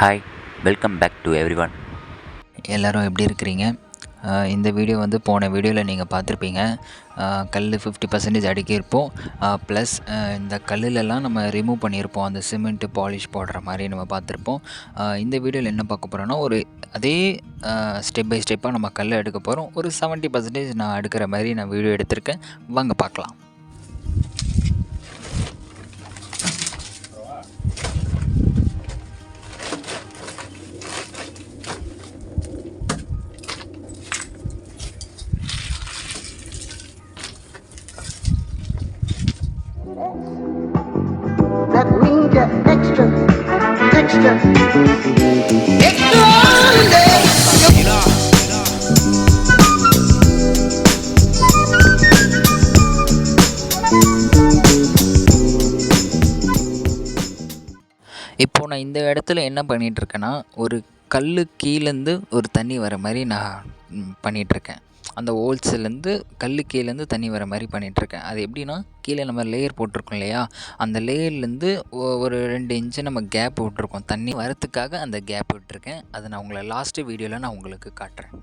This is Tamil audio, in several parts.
Hi, welcome back to everyone. எல்லோரும் எப்படி இருக்கிறீங்க? இந்த வீடியோ வந்து போன வீடியோவில் நீங்கள் பார்த்துருப்பீங்க. கல் 50% அடுக்கியிருப்போம். ப்ளஸ் இந்த கல்லுலலாம் நம்ம ரிமூவ் பண்ணியிருப்போம். அந்த சிமெண்ட்டு பாலிஷ் போடுற மாதிரி நம்ம பார்த்துருப்போம். இந்த வீடியோவில் என்ன பார்க்க போகிறோன்னா, அதே ஸ்டெப் பை ஸ்டெப்பாக நம்ம கல் எடுக்க போகிறோம். ஒரு 70% நான் அடுக்கிற மாதிரி நான் வீடியோ எடுத்திருக்கேன். வாங்க பார்க்கலாம். That means you're extra. இப்போது நான் இந்த இடத்துல என்ன பண்ணிகிட்ருக்கேன்னா, ஒரு கல் கீழேருந்து ஒரு தண்ணி வர மாதிரி நான் பண்ணிகிட்ருக்கேன். அந்த ஹோல்ஸ்லேருந்து கல் கீழேருந்து தண்ணி வர மாதிரி பண்ணிகிட்ருக்கேன். அது எப்படின்னா, கீழே நம்ம லேயர் போட்டிருக்கோம் இல்லையா, அந்த லேயர்லேருந்து ஒரு 2 இன்ச்சு நம்ம கேப் விட்ருக்கோம். தண்ணி வரத்துக்காக அந்த கேப் விட்டுருக்கேன். அதை நான் உங்களை லாஸ்ட்டு வீடியோவில் நான் உங்களுக்கு காட்டுறேன்.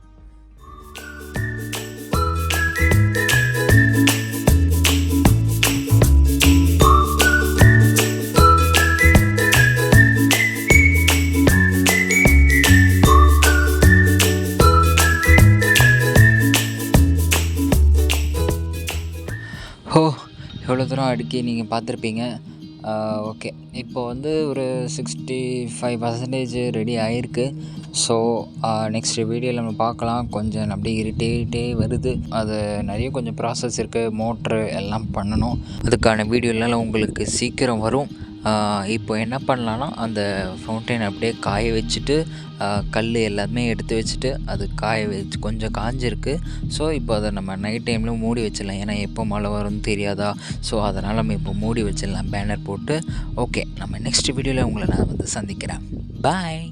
எவ்வளோ தூரம் அடுக்கி நீங்கள் பார்த்துருப்பீங்க. ஓகே, இப்போ வந்து ஒரு 65% ரெடி ஆகிருக்கு. ஸோ நெக்ஸ்ட் வீடியோவில் நம்ம பார்க்கலாம். கொஞ்சம் அப்படியே இருட்டே வருது. அது நிறைய கொஞ்சம் ப்ராசஸ் இருக்குது. மோட்ரு எல்லாம் பண்ணணும். அதுக்கான வீடியோலாம் உங்களுக்கு சீக்கிரம் வரும். இப்போ என்ன பண்ணலான்னா, அந்த ஃபவுண்டைன் அப்படியே காய வச்சுட்டு கல் எல்லாமே எடுத்து வச்சுட்டு அது காய வச்சு கொஞ்சம் காஞ்சிருக்கு. ஸோ இப்போ அதை நம்ம நைட் டைமில் மூடி வச்சிடலாம். ஏன்னா எப்போ மழை வரும்னு தெரியாதா. ஸோ அதனால் நம்ம இப்போ மூடி வச்சிடலாம் பேனர் போட்டு. ஓகே, நம்ம நெக்ஸ்ட் வீடியோவில் உங்களை நான் வந்து சந்திக்கிறேன். பாய்.